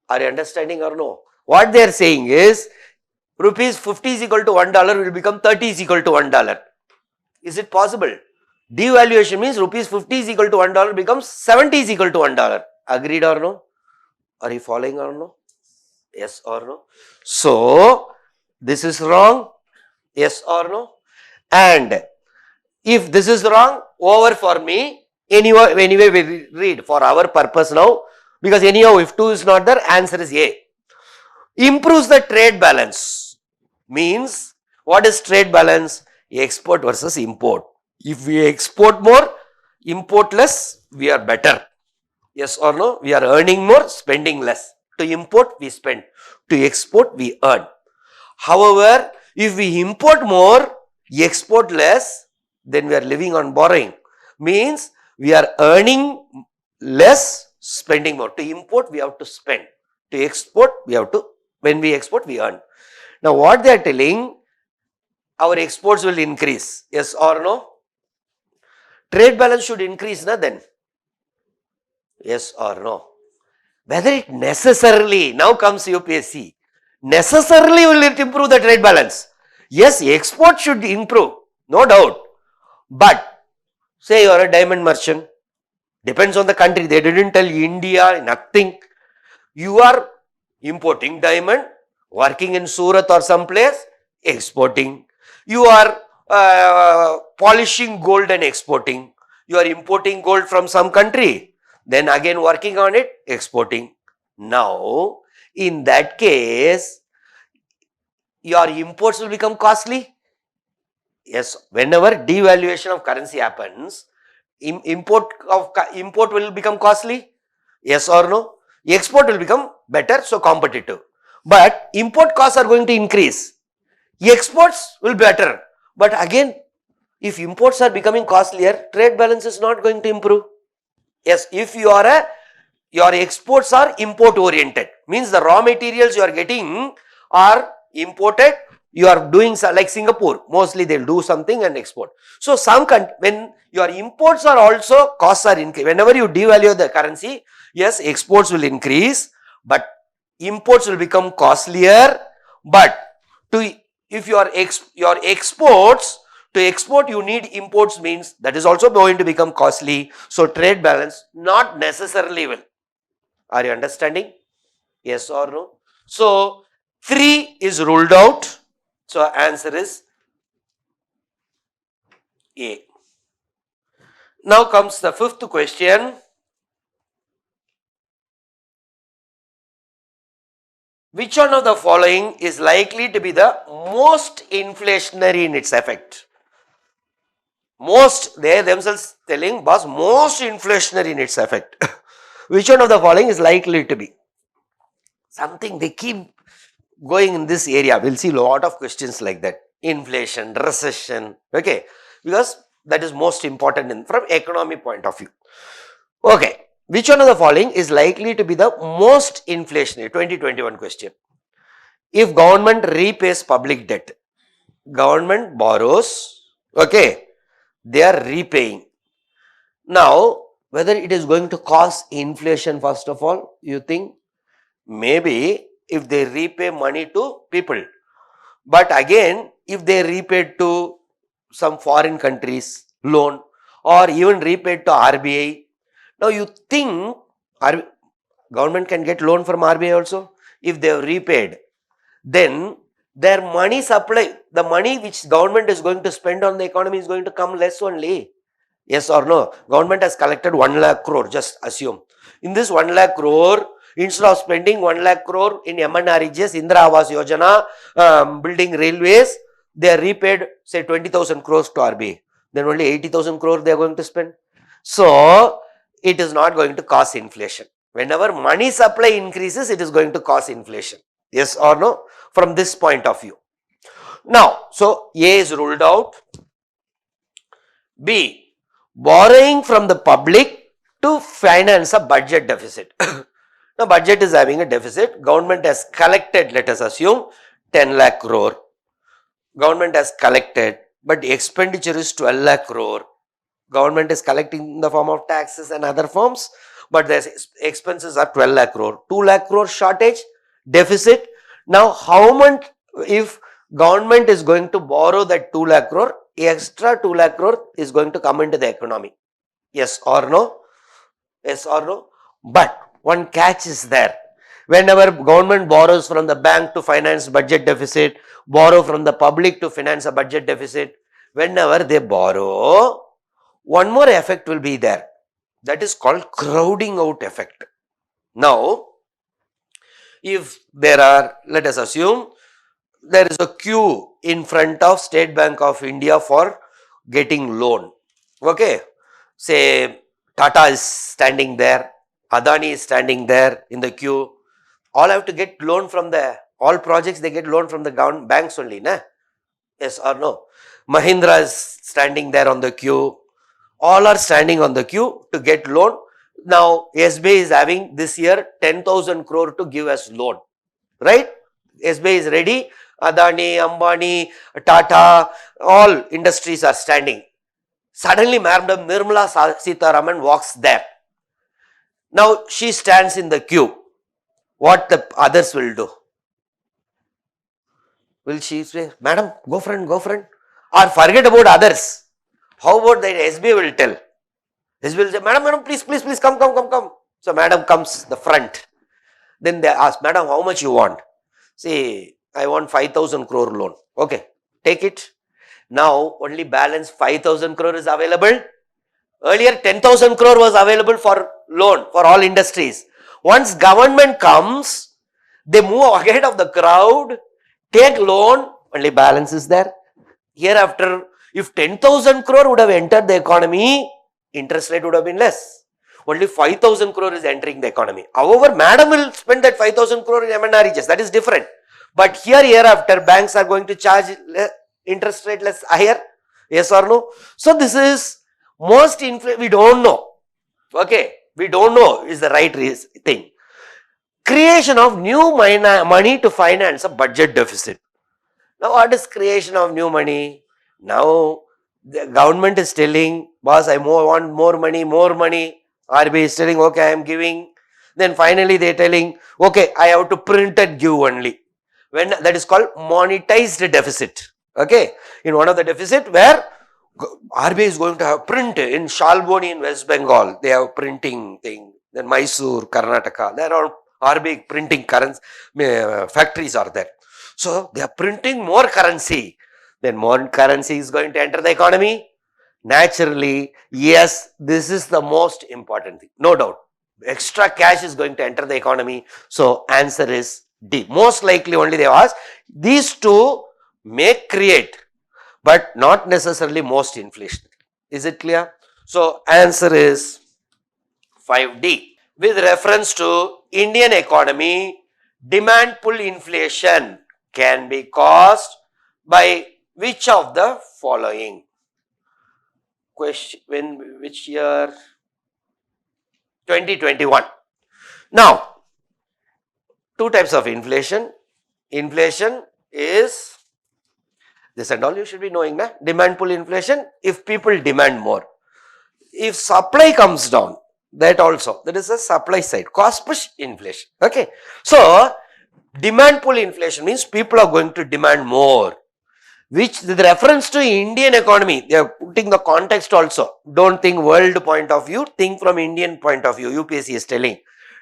Are you understanding or no? What they are saying is, rupees 50 is equal to $1 will become 30 is equal to $1. Is it possible? Devaluation means rupees 50 is equal to $1 becomes 70 is equal to $1. Agreed or no? Are you following or no? Yes or no? So, this is wrong. Yes or no? And if this is wrong, over for me. Anyway we read for our purpose now. Because anyhow, if 2 is not there, answer is A. Improves the trade balance. Means, what is trade balance? Export versus import. If we export more, import less, we are better. Yes or no? We are earning more, spending less. To import, we spend. To export, we earn. However, if we import more, export less, then we are living on borrowing. Means, we are earning less, spending more. To import, we have to spend. To export, we have to, when we export, we earn. Now, what they are telling, our exports will increase. Yes or no? Trade balance should increase, na then? Yes or no? Whether it necessarily, now comes UPSC, necessarily will it improve the trade balance? Yes, export should improve, no doubt. But, say you are a diamond merchant, depends on the country, they didn't tell India, nothing. You are importing diamond, working in Surat or some place, exporting. You are polishing gold and exporting. You are importing gold from some country, then again working on it, exporting. Now, in that case, your imports will become costly. Yes, whenever devaluation of currency happens, import will become costly. Yes or no? Export will become better, so competitive. But import costs are going to increase. Exports will be better. But again, if imports are becoming costlier, trade balance is not going to improve. Yes, if you are your exports are import oriented, means the raw materials you are getting are imported, you are doing like Singapore, mostly they'll do something and export. So when your imports are also, costs are increasing, whenever you devalue the currency, yes, exports will increase, but imports will become costlier. But if your exports, to export you need imports, means that is also going to become costly. So trade balance not necessarily will. Are you understanding? Yes or no? So 3 is ruled out. So answer is A. Now comes the 5th question. Which one of the following is likely to be the most inflationary in its effect? Most, they themselves telling, boss, most inflationary in its effect. Which one of the following is likely to be? Something they keep going in this area. We'll see a lot of questions like that. Inflation, recession, okay, because that is most important from economy point of view. Okay, which one of the following is likely to be the most inflationary? 2021 question. If government repays public debt, government borrows, okay, they are repaying. Now, whether it is going to cause inflation, first of all, you think? Maybe if they repay money to people. But again, if they repaid to some foreign countries loan, or even repaid to RBI, now you think government can get loan from RBI also? If they have repaid, then their money supply, the money which government is going to spend on the economy is going to come less only. Yes or no? Government has collected 1 lakh crore, just assume. In this 1 lakh crore, instead of spending 1 lakh crore in MNREGS, Indra Awas Yojana, building railways, they are repaid, say 20,000 crores to RBI. Then only 80,000 crore they are going to spend. So, it is not going to cause inflation. Whenever money supply increases, it is going to cause inflation. Yes or no? From this point of view. Now, so A is ruled out. B, borrowing from the public to finance a budget deficit. Now, budget is having a deficit. Government has collected, let us assume, 10 lakh crore. Government has collected, but the expenditure is 12 lakh crore. Government is collecting in the form of taxes and other forms, but the expenses are 12 lakh crore. 2 lakh crore shortage, deficit. Now, how much, if government is going to borrow that 2 lakh crore, extra 2 lakh crore is going to come into the economy? Yes or no? Yes or no? But one catch is there. Whenever government borrows from the bank to finance budget deficit, borrow from the public to finance a budget deficit, whenever they borrow, one more effect will be there. That is called crowding out effect. Now, if there are, let us assume, there is a queue in front of State Bank of India for getting loan. Okay, say Tata is standing there, Adani is standing there in the queue. All have to get loan from all projects they get loan from the government banks only, na? Yes or no? Mahindra is standing there on the queue. All are standing on the queue to get loan. Now SBI is having this year 10,000 crore to give as loan, right? SBI is ready. Adani, Ambani, Tata, all industries are standing. Suddenly Madam Nirmala Sitharaman walks there. Now she stands in the queue. What the others will do? Will she say, Madam, go friend, or forget about others? How about that SBI will tell? SBI will say, Madam, please, come. So Madam comes the front. Then they ask, Madam, how much you want? Say, I want 5,000 crore loan. Okay, take it. Now only balance 5,000 crore is available. Earlier 10,000 crore was available for loan for all industries. Once government comes, they move ahead of the crowd, take loan, only balance is there. Hereafter, if 10,000 crore would have entered the economy, interest rate would have been less. Only 5,000 crore is entering the economy. However, Madam will spend that 5,000 crore in MNREGs. That is different. But hereafter, banks are going to charge interest rate less higher. Yes or no? So this is most we don't know. Okay, we don't know is the right thing. Creation of new money to finance a budget deficit. Now, what is creation of new money? Now, the government is telling, boss, I want more money. RBI is telling, okay, I am giving. Then finally they are telling, okay, I have to print and give only. When that is called monetized deficit. Okay, in one of the deficit where RBI is going to have print in Shalboni in West Bengal. They have printing thing. Then Mysore, Karnataka. There are RBI printing currency factories are there. So they are printing more currency. Then more currency is going to enter the economy. Naturally, yes, this is the most important thing. No doubt. Extra cash is going to enter the economy. So answer is D. Most likely only they ask. These two may create, but not necessarily most inflation. Is it clear? So answer is 5D. With reference to Indian economy, demand pull inflation can be caused by which of the following? Question, which year? 2021. Now, two types of inflation. Inflation is this and all you should be knowing, na? Demand pull inflation, if people demand more. If supply comes down, that also, that is a supply side, cost push inflation. Okay. So, demand pull inflation means people are going to demand more, which with reference to Indian economy, they are putting the context also. Don't think world point of view, think from Indian point of view. UPSC is telling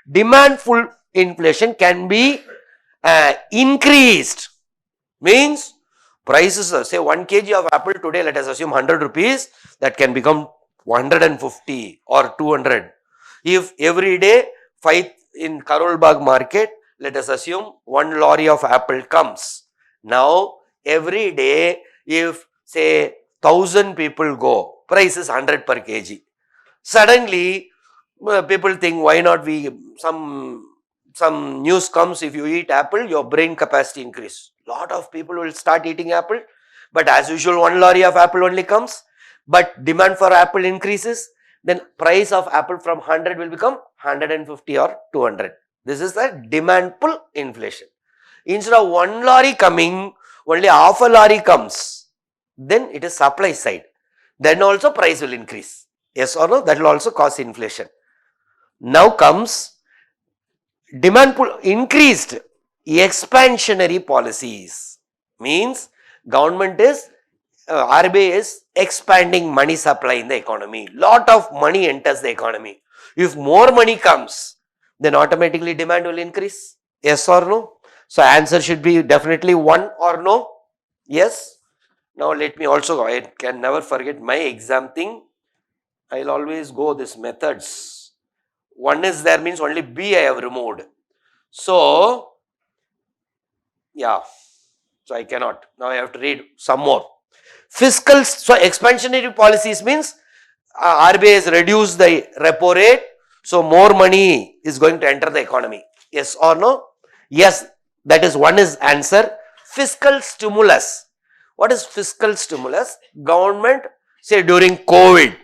demand pull inflation can be increased, means prices, say 1 kg of apple today, let us assume 100 rupees, that can become 150 or 200. If every day 5 in Karol Bagh market, let us assume 1 lorry of apple comes. Now, every day, if say 1,000 people go, price is 100 per kg. Suddenly, people think, why not we, some news comes, if you eat apple, your brain capacity increase. Lot of people will start eating apple, but as usual, 1 lorry of apple only comes, but demand for apple increases, then price of apple from 100 will become 150 or 200. This is the demand pull inflation. Instead of 1 lorry coming, only half a lorry comes, then it is supply side. Then also price will increase. Yes or no? That will also cause inflation. Now comes demand pull increased expansionary policies, means government is RBI is expanding money supply in the economy. Lot of money enters the economy. If more money comes, then automatically demand will increase. Yes or no? So answer should be definitely 1 or no. Yes. Now let me also go. I can never forget my exam thing. I'll always go this methods. 1 is there means only B I have removed. So yeah. So I cannot. Now I have to read some more. Fiscal, so expansionary policies means RBI has reduced the repo rate, so more money is going to enter the economy. Yes or no? Yes, that is 1 is answer. Fiscal stimulus. What is fiscal stimulus? Government, say during COVID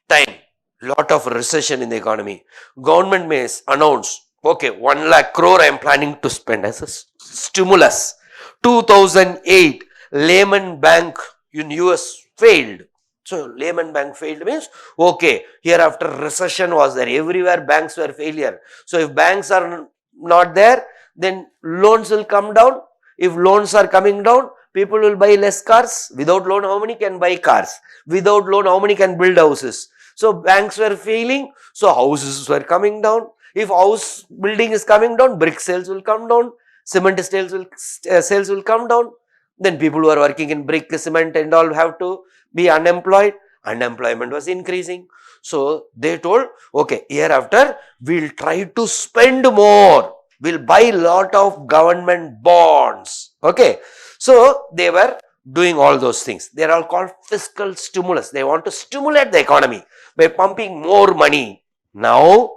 time, lot of recession in the economy. Government may announce, okay, 1 lakh crore I am planning to spend as a stimulus. 2008, Lehman Bank in US failed. So Lehman Bank failed means, okay, hereafter recession was there. Everywhere banks were failure. So if banks are not there, then loans will come down. If loans are coming down, people will buy less cars. Without loan, how many can buy cars? Without loan, how many can build houses? So banks were failing, so houses were coming down. If house building is coming down, brick sales will come down, cement sales will come down. Then people who are working in brick, cement and all have to be unemployed. Unemployment was increasing. So they told, okay, hereafter we'll try to spend more. We'll buy lot of government bonds. Okay. So they were doing all those things. They are all called fiscal stimulus. They want to stimulate the economy by pumping more money. Now,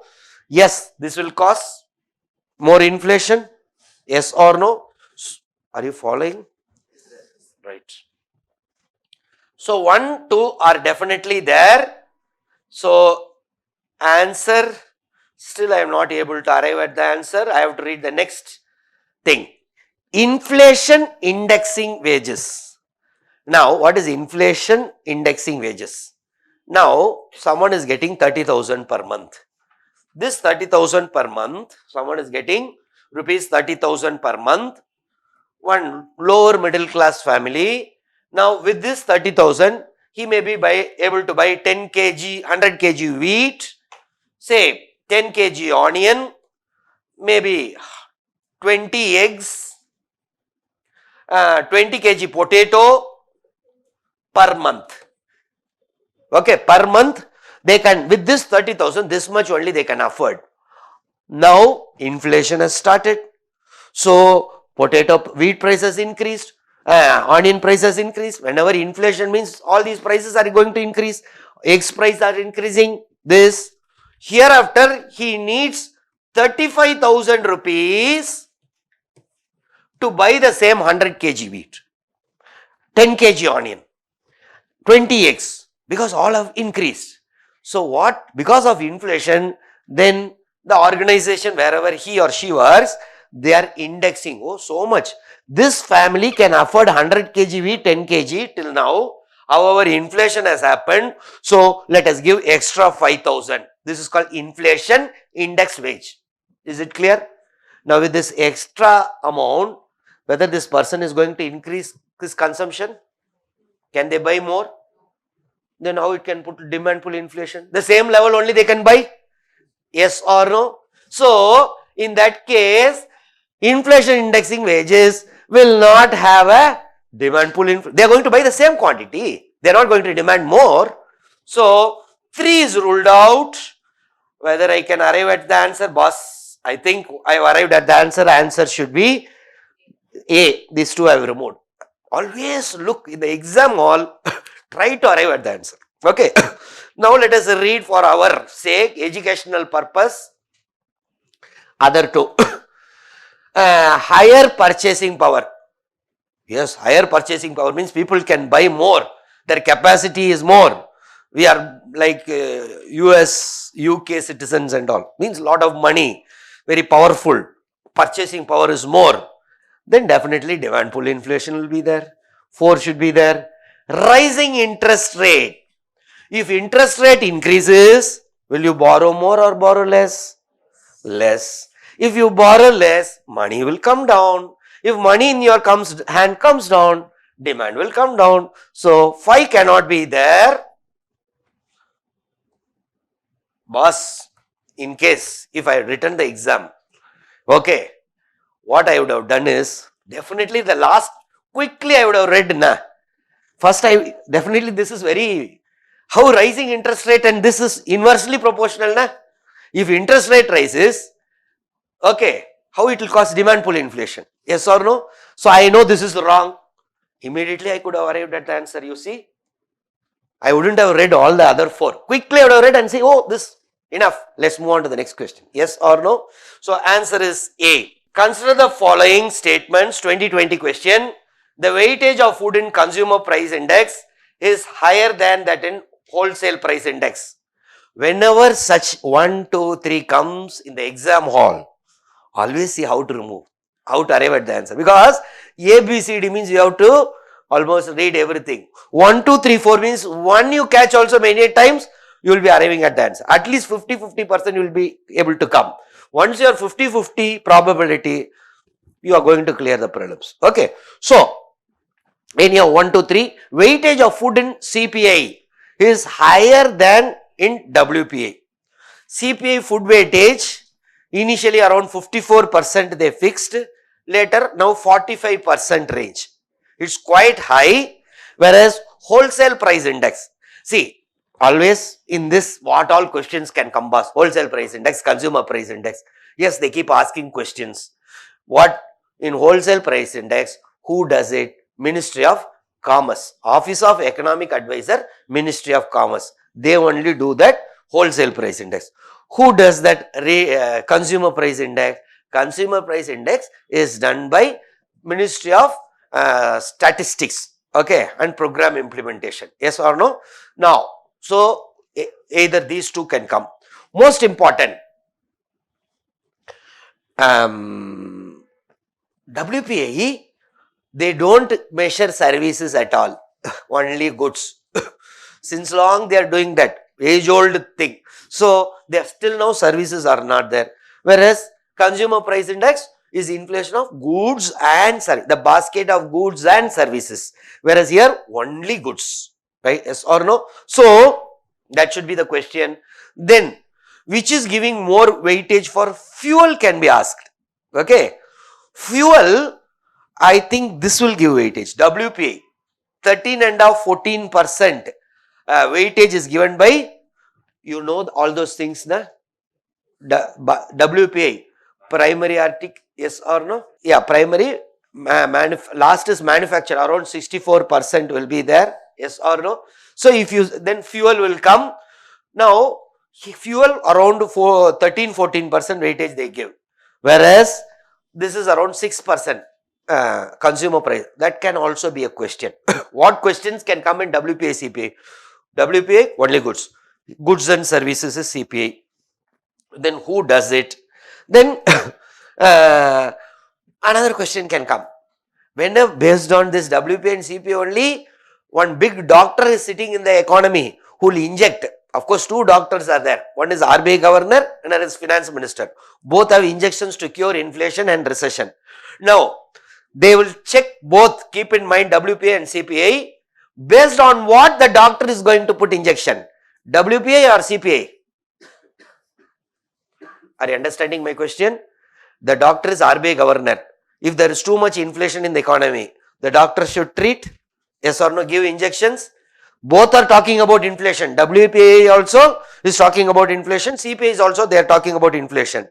yes, this will cause more inflation. Yes or no? Are you following? Right. So 1, 2 are definitely there. So answer, still I am not able to arrive at the answer. I have to read the next thing. Inflation indexing wages. Now, what is inflation indexing wages? Now, someone is getting 30,000 per month. This 30,000 per month, someone is getting rupees 30,000 per month. One lower middle class family. Now, with this 30,000, he may be able to buy 10 kg, 100 kg wheat, say 10 kg onion, maybe 20 eggs, 20 kg potato per month. Okay, per month they can, with this 30,000, this much only they can afford. Now inflation has started. So wheat prices increased, onion prices increased. Whenever inflation means all these prices are going to increase. Eggs prices are increasing. This hereafter he needs 35,000 rupees to buy the same 100 kg wheat, 10 kg onion, 20 eggs, because all have increased. So what? Because of inflation, then the organization wherever he or she works, they are indexing. Oh, so much. This family can afford 100 kg wheat, 10 kg till now. However, inflation has happened. So let us give extra 5,000. This is called inflation index wage. Is it clear? Now with this extra amount, whether this person is going to increase his consumption, can they buy more? Then how it can put demand pull inflation? The same level only they can buy? Yes or no? So in that case, inflation indexing wages will not have a demand pull inflation. They are going to buy the same quantity. They are not going to demand more. So 3 is ruled out. Whether I can arrive at the answer, boss, I think I have arrived at the answer. Answer should be A. These two I have removed. Always look in the exam hall, try to arrive at the answer. Okay. Now let us read for our sake, educational purpose. Other two. Higher purchasing power. Yes, higher purchasing power means people can buy more. Their capacity is more. We are like US, UK citizens and all. Means lot of money. Very powerful. Purchasing power is more. Then definitely demand pull inflation will be there. 4 should be there. Rising interest rate. If interest rate increases, will you borrow more or borrow less? Less. If you borrow less, money will come down. If money in your hand comes down, demand will come down. So 5 cannot be there. Boss, in case if I had written the exam, okay, what I would have done is, definitely the last, quickly I would have read, na. First definitely this is very, how rising interest rate and this is inversely proportional, na. If interest rate rises, okay, how it will cause demand pull inflation? Yes or no? So I know this is wrong. Immediately I could have arrived at the answer, you see. I wouldn't have read all the other 4. Quickly I would have read and say, oh, this, enough. Let's move on to the next question. Yes or no? So answer is A. Consider the following statements, 2020 question. The weightage of food in consumer price index is higher than that in wholesale price index. Whenever such 1, 2, 3 comes in the exam hall, always see how to remove, how to arrive at the answer. Because A, B, C, D means you have to almost read everything. 1, 2, 3, 4 means one you catch also many times, you will be arriving at the answer. At least 50% you will be able to come. Once you are 50-50 probability, you are going to clear the prelims. Okay. So, in your 1, 2, 3, weightage of food in CPI is higher than in WPI. CPI food weightage initially around 54% they fixed, later now 45% range. It's quite high, whereas wholesale price index. See, always in this what all questions can come boss, wholesale price index, consumer price index. Yes, they keep asking questions. What in wholesale price index, who does it? Ministry of Commerce, Office of Economic Advisor, Ministry of Commerce. They only do that wholesale price index. Who does that consumer price index? Consumer price index is done by Ministry of Statistics, okay, and program implementation. Yes or no? Now, so either these two can come. Most important, WPA, they don't measure services at all, only goods. Since long they are doing that, age old thing. So, they are still now services are not there. Whereas, consumer price index is inflation of goods and services, the basket of goods and services. Whereas here, only goods, right? Yes or no? So, that should be the question. Then, which is giving more weightage for fuel can be asked. Okay. Fuel, I think this will give weightage. WPA, 13.5-14% weightage is given by, you know, all those things, na? WPA, primary article, yes or no? Yeah, primary, last is manufacture, around 64% will be there, yes or no? So, if you, then fuel will come. Now, fuel around 13-14% weightage they give. Whereas, this is around 6%. Consumer price, that can also be a question. What questions can come in WPA, CPA? WPA, only goods. Goods and services is CPA. Then who does it? Then another question can come. Whenever based on this WPA and CPA only, one big doctor is sitting in the economy who will inject. Of course, two doctors are there. One is RBI governor, another is finance minister. Both have injections to cure inflation and recession. Now, they will check both, keep in mind WPA and CPA, based on what the doctor is going to put injection, WPA or CPA. Are you understanding my question? The doctor is RBI governor. If there is too much inflation in the economy, the doctor should treat, yes or no, give injections. Both are talking about inflation. WPA also is talking about inflation. CPA is also, they are talking about inflation.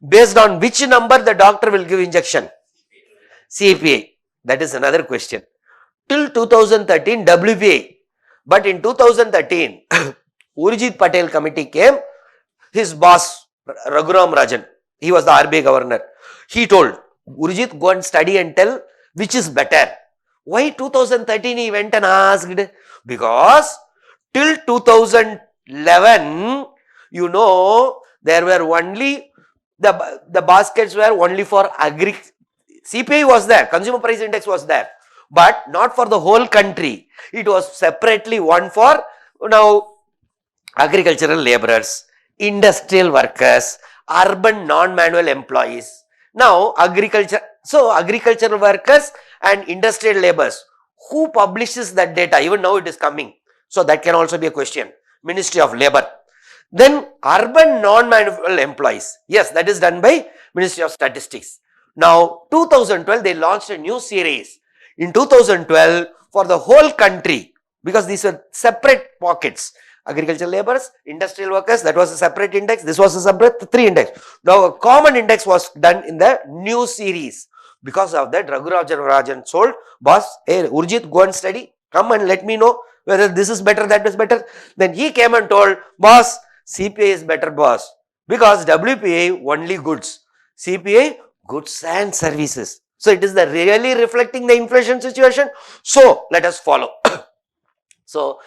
Based on which number the doctor will give injection? CPA. That is another question. Till 2013, WPA. But in 2013, Urjit Patel committee came, his boss, Raghuram Rajan, he was the RBI governor. He told, Urjit, go and study and tell which is better. Why 2013 he went and asked? Because till 2011, you know, there were only, the baskets were only for agri. CPI was there, consumer price index was there, but not for the whole country. It was separately one for now agricultural laborers, industrial workers, urban non-manual employees. Now agricultural workers and industrial laborers, who publishes that data? Even now it is coming. So that can also be a question. Ministry of Labor. Then urban non-manual employees. Yes, that is done by Ministry of Statistics. Now 2012 they launched a new series. In 2012 for the whole country, because these were separate pockets. Agricultural laborers, industrial workers, that was a separate index. This was a separate 3 index. Now a common index was done in the new series. Because of that, Rajan told, boss, hey Urjit, go and study. Come and let me know whether this is better, that is better. Then he came and told, boss, CPA is better, boss. Because WPA only goods. CPA, goods and services. So it is the really reflecting the inflation situation. So let us follow. So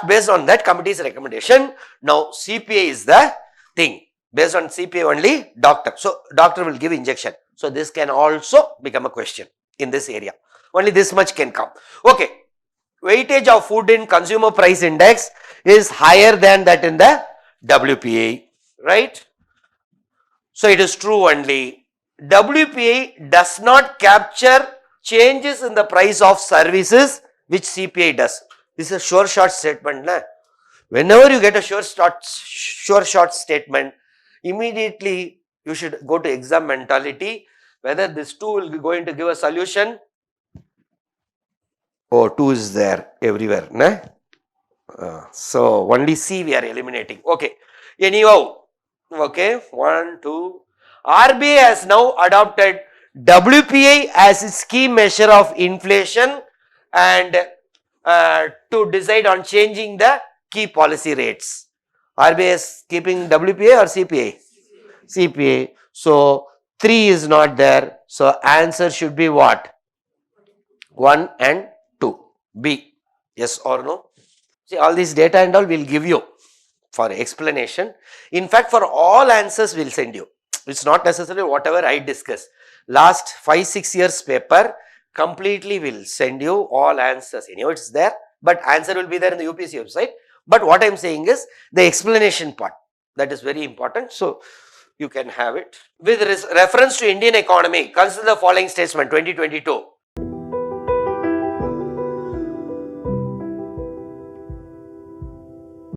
Based on that committee's recommendation, now CPA is the thing. Based on CPA only, doctor. So doctor will give injection. So this can also become a question in this area. Only this much can come. Okay. Weightage of food in consumer price index is higher than that in the WPI, right? So it is true only. WPI does not capture changes in the price of services which CPI does. This is a sure short statement. Na? Whenever you get a sure short statement, immediately you should go to exam mentality. Whether this 2 will be going to give a solution. Oh, 2 is there everywhere. Na? So only C we are eliminating. Okay. Anyhow, okay, 1, 2. RBI has now adopted WPI as its key measure of inflation and to decide on changing the key policy rates. RBI is keeping WPI or CPI? CPI. So 3 is not there. So answer should be what? 1 and 2. B. Yes or no? See, all this data and all will give you for explanation. In fact, for all answers we will send you. It's not necessarily whatever I discuss. Last 5-6 years paper completely will send you all answers. Anyway, it's there, but answer will be there in the UPSC website. But what I am saying is the explanation part, that is very important. So you can have it. With reference to Indian economy, consider the following statement 2022.